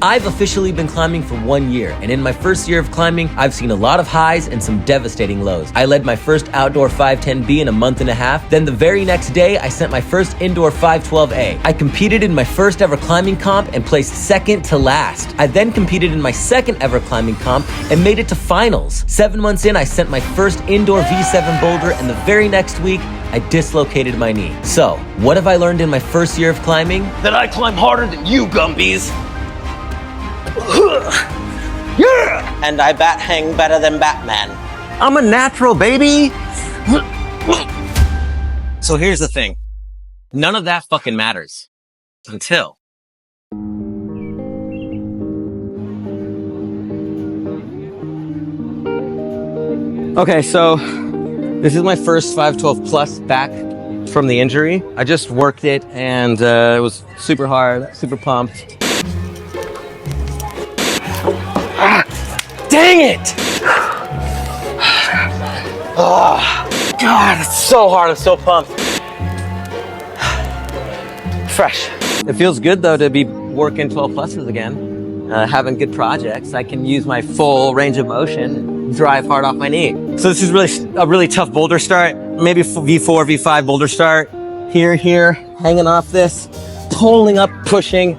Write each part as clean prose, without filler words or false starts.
I've officially been climbing for 1 year, and in my first year of climbing, I've seen a lot of highs and some devastating lows. I led my first outdoor 510B in a month and a half. Then the very next day, I sent my first indoor 512A. I competed in my first ever climbing comp and placed second to last. I then competed in my second ever climbing comp and made it to finals. 7 months in, I sent my first indoor V7 boulder, and the very next week, I dislocated my knee. So, what have I learned in my first year of climbing? That I climb harder than you, Gumbies. Yeah! And I bat hang better than Batman. I'm a natural, baby. So here's the thing. None of that fucking matters. Until... Okay, so this is my first 512 plus back from the injury. I just worked it and it was super hard, super pumped. Dang it! Oh, God, it's so hard. I'm so pumped. Fresh. It feels good, though, to be working 12 pluses again. Having good projects. I can use my full range of motion, drive hard off my knee. So this is a really tough boulder start. Maybe V4, V5 boulder start. Here, hanging off this, pulling up, pushing,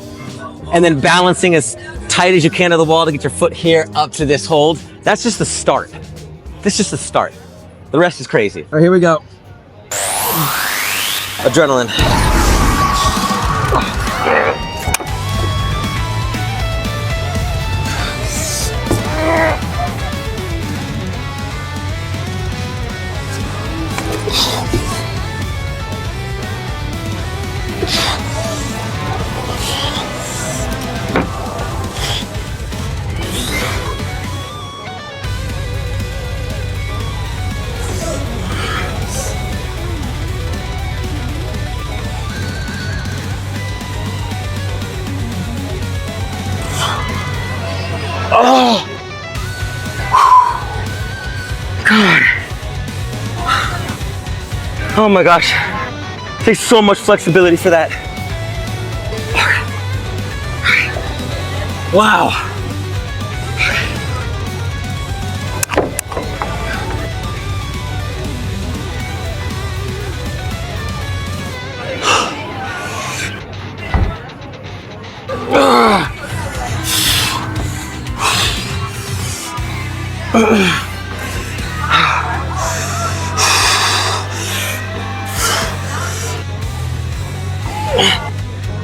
and then balancing as tight as you can to the wall to get your foot here up to this hold. That's just the start. This is just the start. The rest is crazy. All right, here we go. Adrenaline. Oh, God. Oh my gosh. It takes so much flexibility for that. Wow.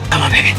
Come on, baby.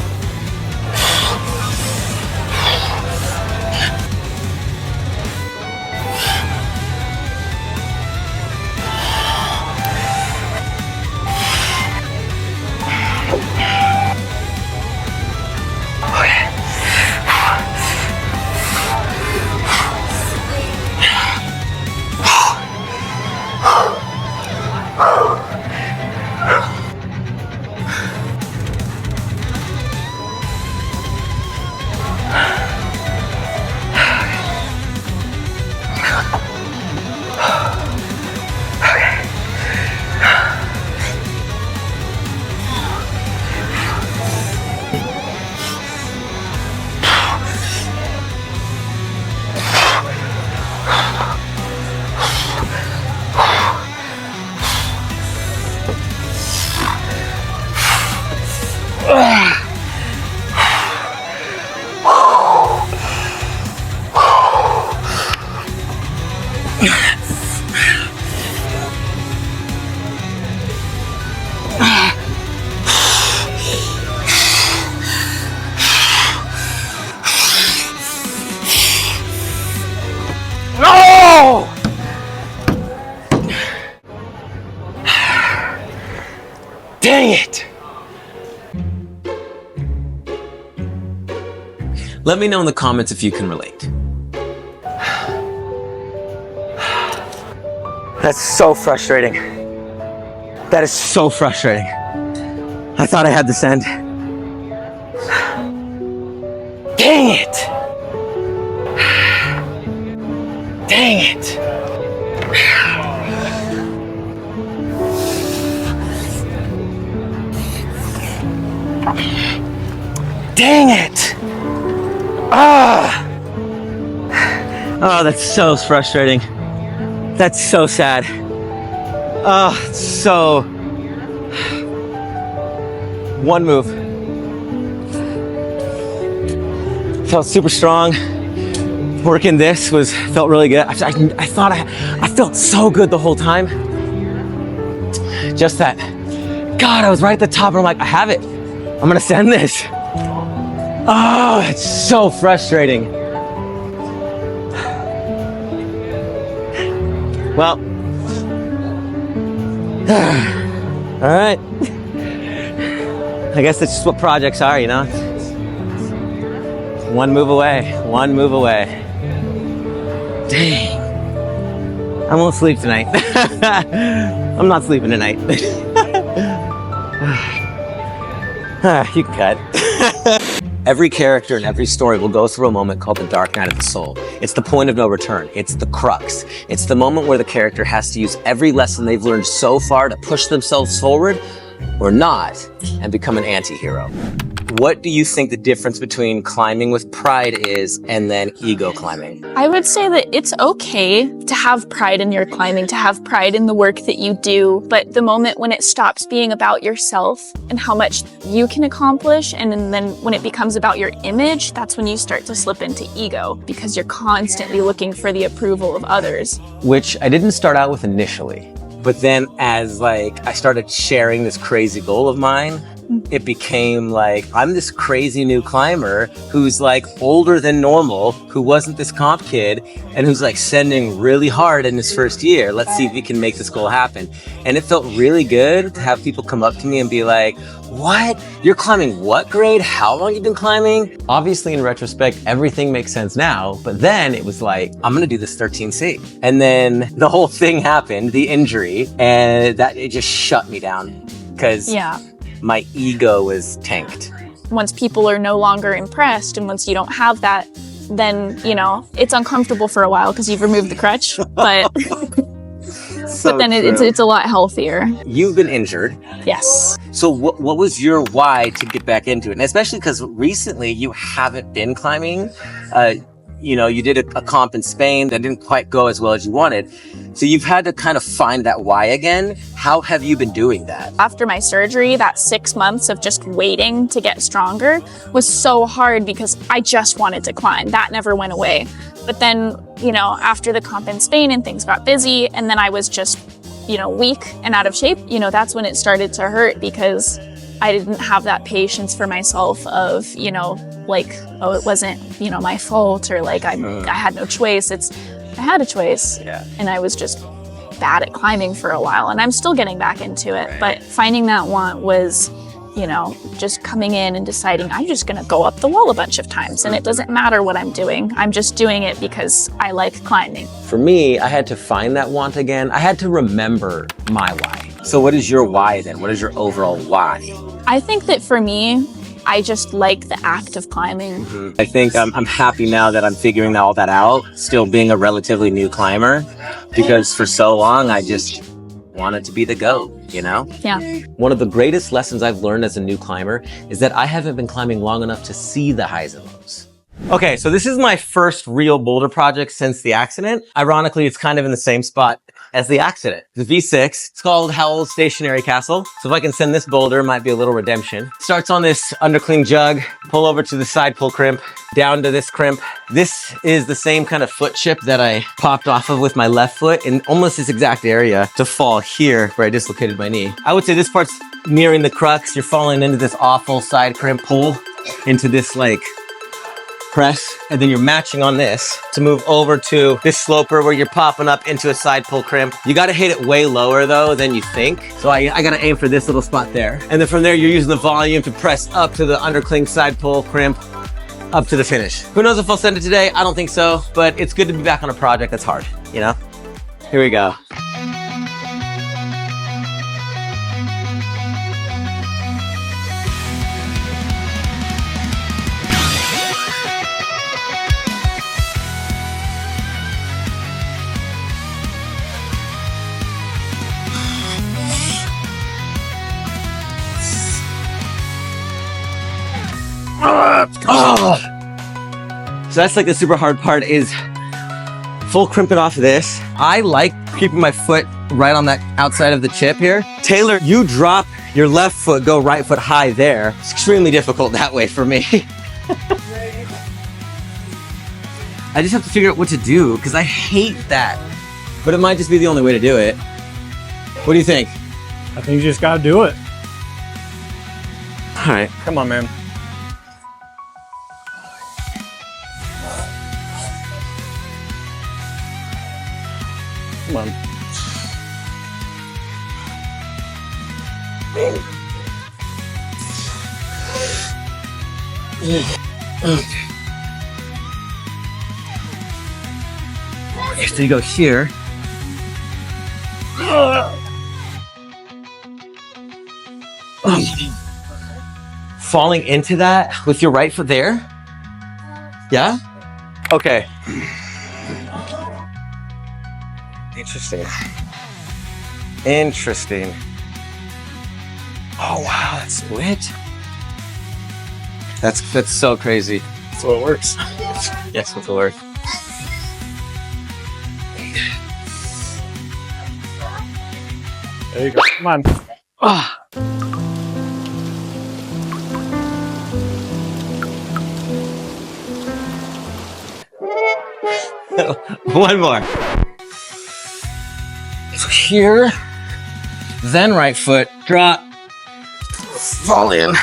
No! Dang it! Let me know in the comments if you can relate. That's so frustrating. That is so frustrating. I thought I had this end. Dang it! Dang it! Dang it! Ah! Oh, that's so frustrating. That's so sad. Oh, it's so... One move. Felt super strong. Working this felt really good. I thought I felt so good the whole time. Just that, God, I was right at the top and I'm like, I have it. I'm gonna send this. Oh, it's so frustrating. Well, all right. I guess that's just what projects are, you know? One move away, one move away. Dang. I won't sleep tonight. I'm not sleeping tonight. You can cut. Every character and every story will go through a moment called the dark night of the soul. It's the point of no return. It's the crux. It's the moment where the character has to use every lesson they've learned so far to push themselves forward or not and become an anti-hero. What do you think the difference between climbing with pride is and then ego climbing? I would say that it's okay to have pride in your climbing, to have pride in the work that you do, but the moment when it stops being about yourself and how much you can accomplish, and then when it becomes about your image, that's when you start to slip into ego, because you're constantly looking for the approval of others. Which I didn't start out with initially, but then as I started sharing this crazy goal of mine, it became like, I'm this crazy new climber who's older than normal, who wasn't this comp kid, and who's sending really hard in his first year. Let's see if we can make this goal happen. And it felt really good to have people come up to me and be like, what? You're climbing what grade? How long you been climbing? Obviously, in retrospect, everything makes sense now, but then it was like, I'm gonna do this 13C. And then the whole thing happened, the injury, and that it just shut me down because my ego was tanked. Once people are no longer impressed and once you don't have that, then, it's uncomfortable for a while because you've removed the crutch, but but then it's a lot healthier. You've been injured. Yes. So what was your why to get back into it? And especially because recently you haven't been climbing. You did a comp in Spain that didn't quite go as well as you wanted. So you've had to kind of find that why again. How have you been doing that? After my surgery, that 6 months of just waiting to get stronger was so hard because I just wanted to climb. That never went away. But then, after the comp in Spain and things got busy and then I was just, weak and out of shape, that's when it started to hurt because I didn't have that patience for myself of, oh, it wasn't, my fault or I had no choice. I had a choice and I was just bad at climbing for a while and I'm still getting back into it. Right. But finding that want was, just coming in and deciding I'm just going to go up the wall a bunch of times and it doesn't matter what I'm doing. I'm just doing it because I like climbing. For me, I had to find that want again. I had to remember my why. So what is your why then? What is your overall why? I think that for me, I just like the act of climbing. I think I'm happy now that I'm figuring all that out, still being a relatively new climber, because for so long I just wanted to be the GOAT, Yeah. One of the greatest lessons I've learned as a new climber is that I haven't been climbing long enough to see the highs and lows. Okay, so this is my first real boulder project since the accident. Ironically, it's kind of in the same spot as the accident. The V6, it's called Howell's Stationary Castle. So if I can send this boulder, it might be a little redemption. Starts on this undercling jug, pull over to the side pull crimp, down to this crimp. This is the same kind of foot chip that I popped off of with my left foot in almost this exact area to fall here where I dislocated my knee. I would say this part's nearing the crux. You're falling into this awful side crimp pull into this press, and then you're matching on this to move over to this sloper where you're popping up into a side pull crimp. You got to hit it way lower though than you think. So I got to aim for this little spot there. And then from there, you're using the volume to press up to the undercling side pull crimp up to the finish. Who knows if I'll send it today? I don't think so, but it's good to be back on a project that's hard, Here we go. So that's like the super hard part, is full crimping off of this. I like keeping my foot right on that outside of the chip here. Taylor, you drop your left foot, go right foot high there. It's extremely difficult that way for me. I just have to figure out what to do because I hate that. But it might just be the only way to do it. What do you think? I think you just gotta do it. All right. Come on, man. Come on. Okay, so you go here. Falling into that with your right foot there? Yeah? Okay. Interesting. Interesting. Oh wow, that's split. That's so crazy. That's how it works. Yes, that's the word. There you go. Come on. Ah. One more. So here, then right foot, drop, fall in.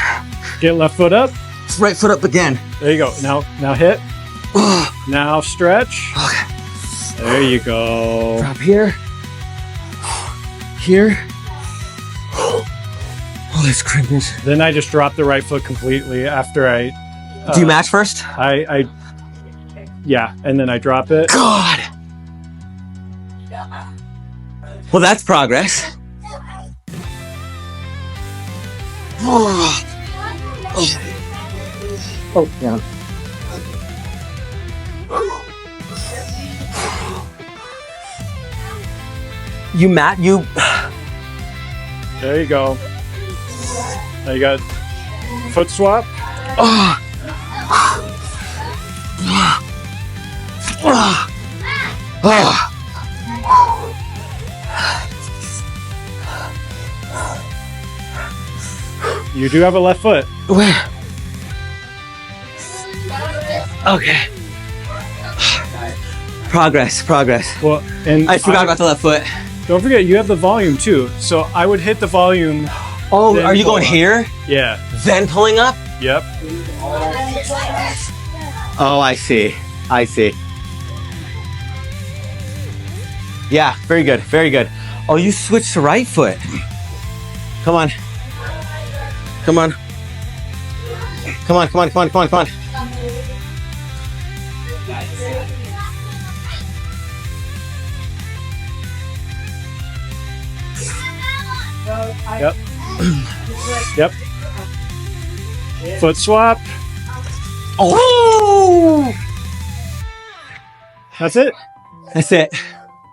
Get left foot up. Right foot up again. There you go. Now hit. Now stretch. Okay. There you go. Drop here. Here. Oh, that's goodness. Then I just drop the right foot completely after I. Do you match first? Yeah, and then I drop it. God. Well, that's progress. Oh, yeah. You. There you go. Now you got foot swap. You do have a left foot. Where? Okay. Progress. Well, and I forgot about the left foot. Don't forget, you have the volume too. So I would hit the volume. Oh, are you going here? Yeah. Then pulling up? Yep. Oh, I see. Yeah, very good. Oh, you switched to right foot. Come on. Yep. Foot swap. Oh! That's it. That's it.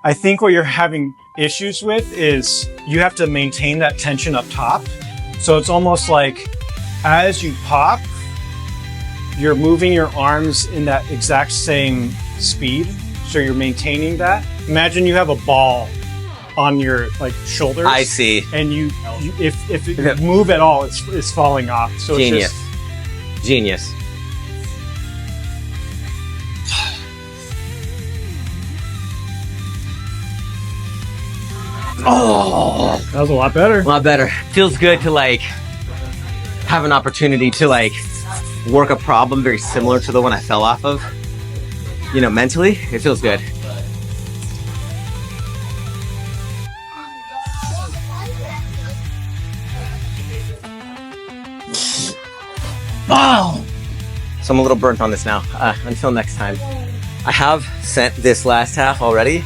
I think what you're having issues with is you have to maintain that tension up top. So it's almost like as you pop, you're moving your arms in that exact same speed. So you're maintaining that. Imagine you have a ball on your shoulders. I see. And if you move at all, it's falling off. So Genius. It's just, Genius. Oh, that was a lot better. a lot better. Feels good to have an opportunity to work a problem very similar to the one I fell off of. You know, mentally, it feels good. Oh! So I'm a little burnt on this now. Until next time. I have sent this last half already.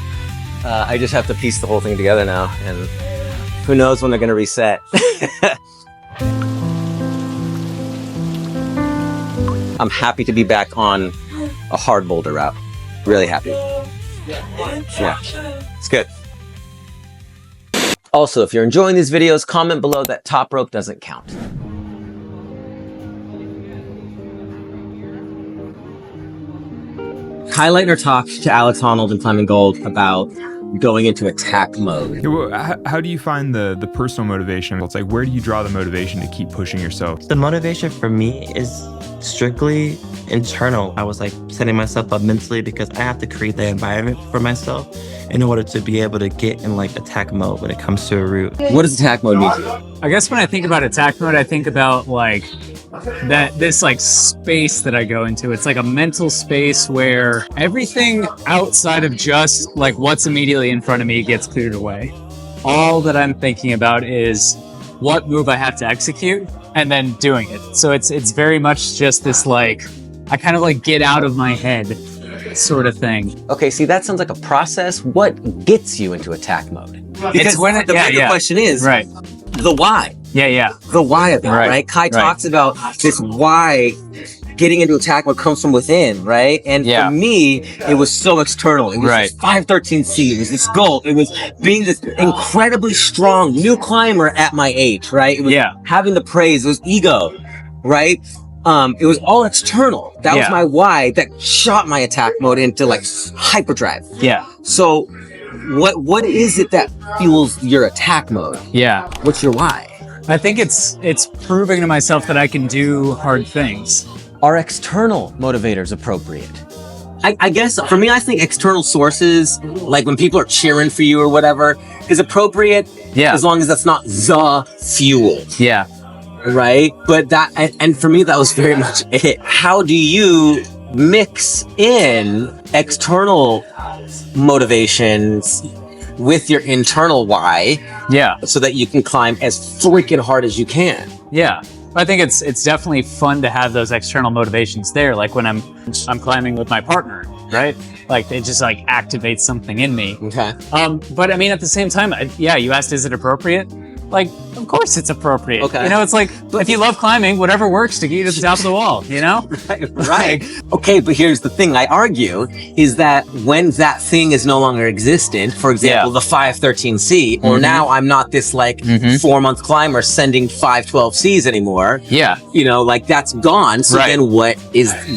I just have to piece the whole thing together now, and who knows when they're gonna reset. I'm happy to be back on a hard boulder route. Really happy. Yeah, it's good. Also, if you're enjoying these videos, comment below that top rope doesn't count. Kai Lightner talked to Alex Honnold in Climbing Gold about going into attack mode. Yeah, well, how do you find the personal motivation? It's like, where do you draw the motivation to keep pushing yourself? The motivation for me is strictly internal. I was like setting myself up mentally because I have to create the environment for myself in order to be able to get in like attack mode when it comes to a route. What does attack mode mean to you? I guess when I think about attack mode, I think about like this like space that I go into. It's like a mental space where everything outside of just like what's immediately in front of me gets cleared away. All that I'm thinking about is what move I have to execute and then doing it. So it's very much just this like, I kind of like get out of my head sort of thing. Okay, see, that sounds like a process. What gets you into attack mode? Because It's when it- the yeah, bigger yeah. question is Right. the why. Yeah. The why of it, Right, right? Kai right. talks about this why getting into attack mode comes from within, right? And Yeah. for me, it was so external. It was Right. this 513C. It was this goal. It was being this incredibly strong new climber at my age, right? It was Yeah. having the praise. It was ego, right? It was all external. That was Yeah. my why that shot my attack mode into like hyperdrive. Yeah. So what is it that fuels your attack mode? Yeah. What's your why? I think it's proving to myself that I can do hard things. Are external motivators appropriate? I guess for me, I think external sources, like when people are cheering for you or whatever, is appropriate. Yeah. As long as that's not the fuel, Yeah. right? But that, and for me, that was very much it. How do you mix in external motivations with your internal why Yeah. so that you can climb as freaking hard as you can? Yeah. I think it's definitely fun to have those external motivations there. Like when I'm climbing with my partner, right? Like it just like activates something in me. Okay. But I mean, at the same time, yeah, you asked, is it appropriate? Like, of course it's appropriate. Okay. You know, it's like, if you love climbing, whatever works to get you to the top of the wall, you know? Right. Okay, but here's the thing I argue is that when that thing is no longer existent, for example, the 513C, or now I'm not this like 4-month climber sending 512Cs anymore, Yeah. you know, like that's gone. So Right. then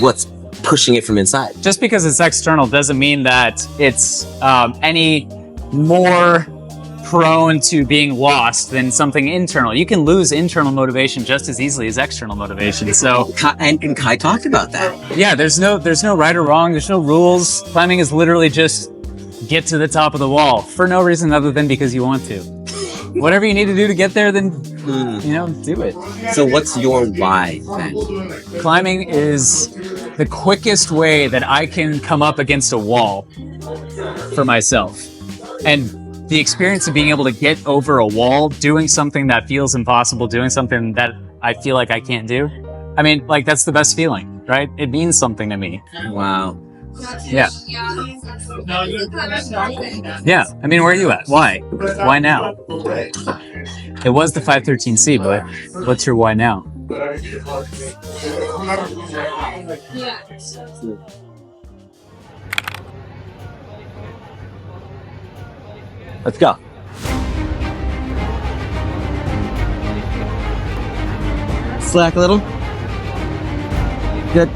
what's pushing it from inside? Just because it's external doesn't mean that it's any more prone to being lost than something internal. You can lose internal motivation just as easily as external motivation. So And Kai talked about that. yeah, there's no right or wrong. There's no rules. Climbing is literally just get to the top of the wall for no reason other than because you want to. Whatever you need to do to get there, then you know, do it. So what's your why then? Climbing is the quickest way that I can come up against a wall for myself. And the experience of being able to get over a wall, doing something that feels impossible, doing something that I feel like I can't do. I mean, like that's the best feeling, right? It means something to me. Wow. Yeah. Yeah. I mean, where are you at? Why? Why now? It was the 513C, but what's your why now? Let's go. Slack a little. Good.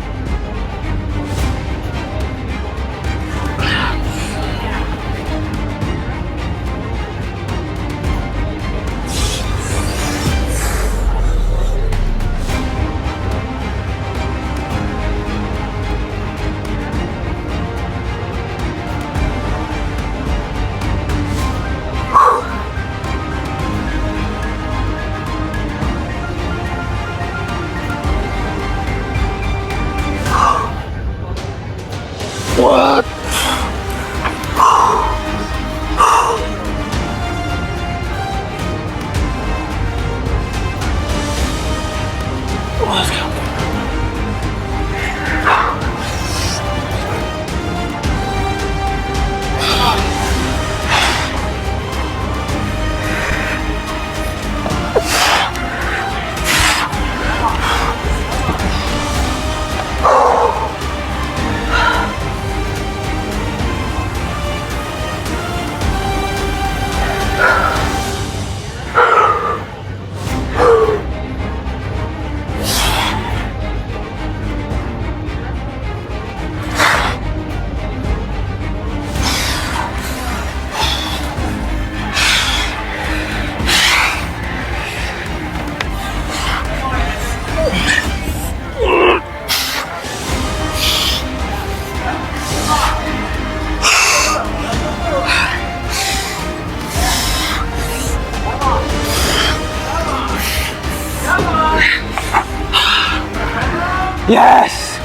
Yes!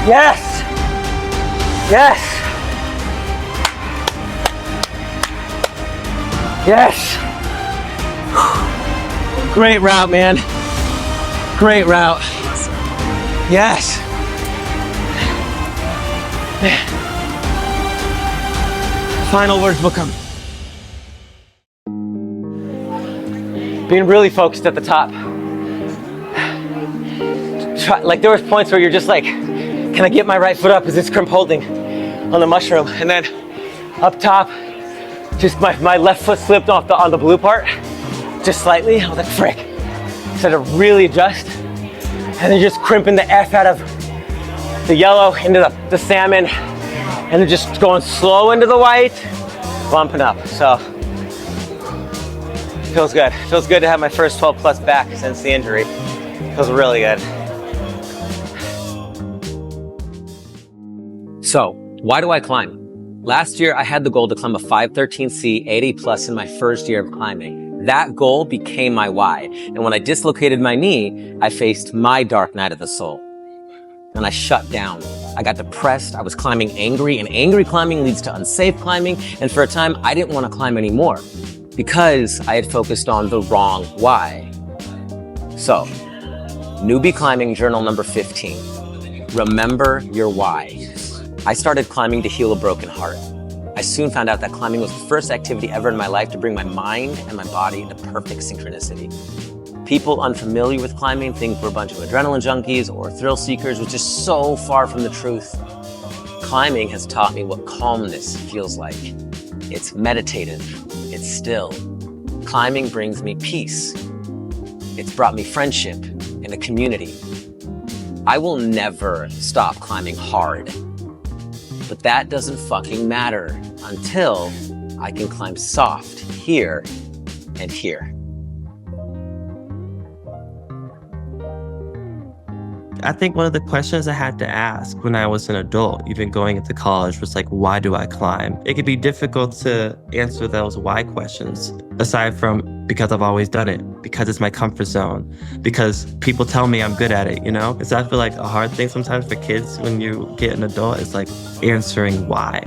Yes! Yes! Yes! Great route, man. Great route. Yes. Final words will come. Being really focused at the top. Like there was points where you're just like, can I get my right foot up? Is this crimp holding on the mushroom? And then up top, just my left foot slipped off on the blue part, just slightly. I was like, frick. So I had to really adjust. And then just crimping the F out of the yellow into the salmon, and then just going slow into the white, bumping up. So feels good. Feels good to have my first 12 plus back since the injury. Feels really good. So why do I climb? Last year, I had the goal to climb a 513C 80 plus in my first year of climbing. That goal became my why. And when I dislocated my knee, I faced my dark night of the soul. And I shut down. I got depressed. I was climbing angry, and angry climbing leads to unsafe climbing. And for a time, I didn't want to climb anymore because I had focused on the wrong why. So, newbie climbing journal number 15. Remember your why. I started climbing to heal a broken heart. I soon found out that climbing was the first activity ever in my life to bring my mind and my body into perfect synchronicity. People unfamiliar with climbing think we're a bunch of adrenaline junkies or thrill seekers, which is so far from the truth. Climbing has taught me what calmness feels like. It's meditative, it's still. Climbing brings me peace. It's brought me friendship and a community. I will never stop climbing hard. But that doesn't fucking matter until I can climb soft here and here. I think one of the questions I had to ask when I was an adult, even going into college, was like, why do I climb? It could be difficult to answer those why questions, aside from because I've always done it, because it's my comfort zone, because people tell me I'm good at it, you know? So I feel like a hard thing sometimes for kids when you get an adult is like answering why.